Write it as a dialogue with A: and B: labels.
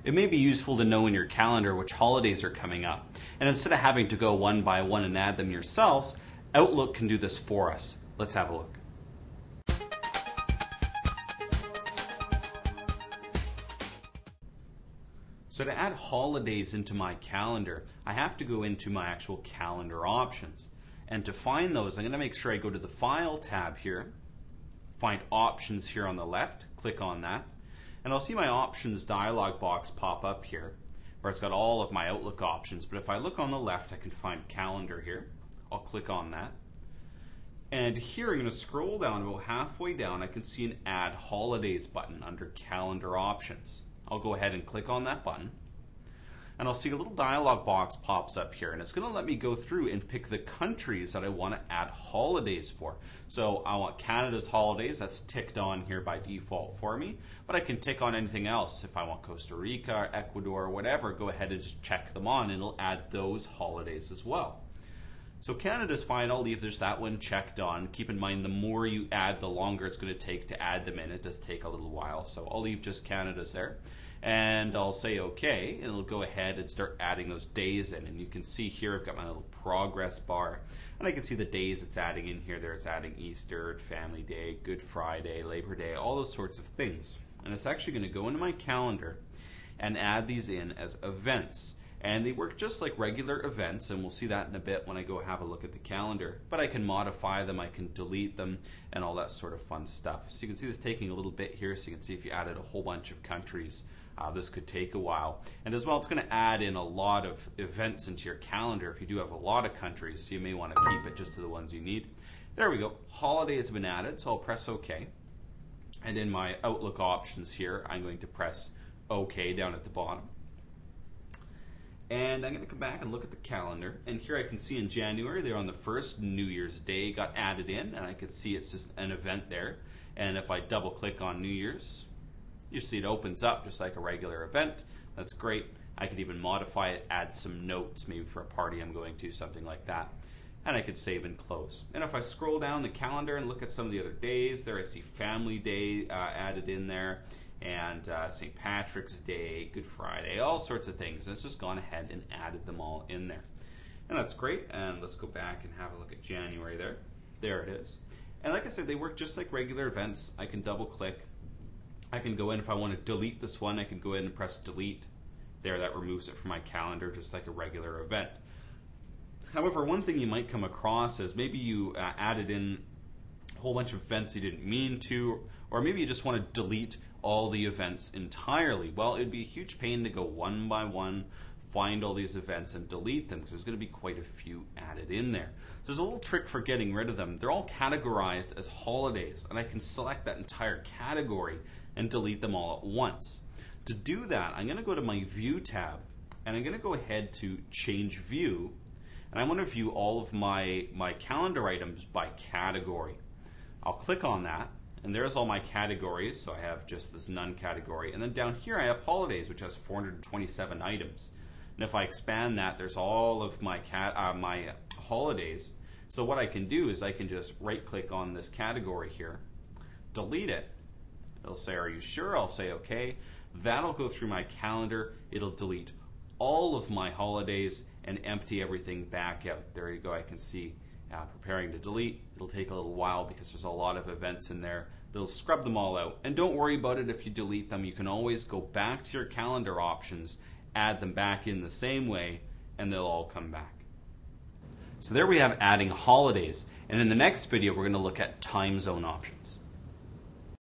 A: It may be useful to know in your calendar which holidays are coming up. And instead of having to go one by one and add them yourselves, Outlook can do this for us. Let's have a look. So to add holidays into my calendar, I have to go into my actual calendar options. And to find those, I'm going to make sure I go to the File tab here, find Options here on the left, click on that, and I'll see my Options dialog box pop up here, where it's got all of my Outlook options. But if I look on the left, I can find Calendar here. I'll click on that. And here I'm going to scroll down about halfway down. I can see an Add Holidays button under Calendar Options. I'll go ahead and click on that button. And I'll see a little dialog box pops up here, and it's going to let me go through and pick the countries that I want to add holidays for. So I want Canada's holidays, that's ticked on here by default for me, but I can tick on anything else. If I want Costa Rica, Ecuador, whatever, go ahead and just check them on, and it'll add those holidays as well. So Canada's fine, I'll leave just that one checked on. Keep in mind, the more you add, the longer it's going to take to add them in. It does take a little while, so I'll leave just Canada's there. And I'll say OK, and it'll go ahead and start adding those days in. And you can see here I've got my little progress bar, and I can see the days it's adding in here. There it's adding Easter, Family Day, Good Friday, Labor Day, all those sorts of things. And it's actually going to go into my calendar and add these in as events. And they work just like regular events, and we'll see that in a bit when I go have a look at the calendar. But I can modify them, I can delete them, and all that sort of fun stuff. So you can see this taking a little bit here, so you can see if you added a whole bunch of countries, this could take a while. And as well, it's going to add in a lot of events into your calendar if you do have a lot of countries, so you may want to keep it just to the ones you need. There we go. Holidays have been added, so I'll press OK. And in my Outlook options here, I'm going to press OK down at the bottom. And I'm going to come back and look at the calendar, and here I can see in January there on the 1st, New Year's Day got added in, and I can see it's just an event there. And if I double click on New Year's, you see it opens up just like a regular event. That's great. I could even modify it, add some notes, maybe for a party I'm going to, something like that. And I could save and close. And if I scroll down the calendar and look at some of the other days, there I see Family Day added in there, and St. Patrick's Day, Good Friday, all sorts of things. And it's just gone ahead and added them all in there. And that's great. And let's go back and have a look at January there. There it is. And like I said, they work just like regular events. I can double click. I can go in, if I want to delete this one, I can go in and press delete. There, that removes it from my calendar just like a regular event. However, one thing you might come across is maybe you added in a whole bunch of events you didn't mean to, or maybe you just want to delete all the events entirely. Well, it'd be a huge pain to go one by one, find all these events and delete them, because there's going to be quite a few added in there. So there's a little trick for getting rid of them. They're all categorized as holidays, and I can select that entire category and delete them all at once. To do that, I'm going to go to my View tab, and I'm going to go ahead to Change View, and I want to view all of my calendar items by category. I'll click on that, and there's all my categories, so I have just this None category. And then down here I have Holidays, which has 427 items. And if I expand that, there's all of my holidays. So what I can do is I can just right-click on this category here, delete it. It'll say, are you sure? I'll say OK. That'll go through my calendar. It'll delete all of my holidays and empty everything back out. There you go. I can see preparing to delete. It'll take a little while because there's a lot of events in there. It'll scrub them all out. And don't worry about it if you delete them. You can always go back to your calendar options, add them back in the same way, and they'll all come back. So there we have adding holidays. And in the next video, we're going to look at time zone options.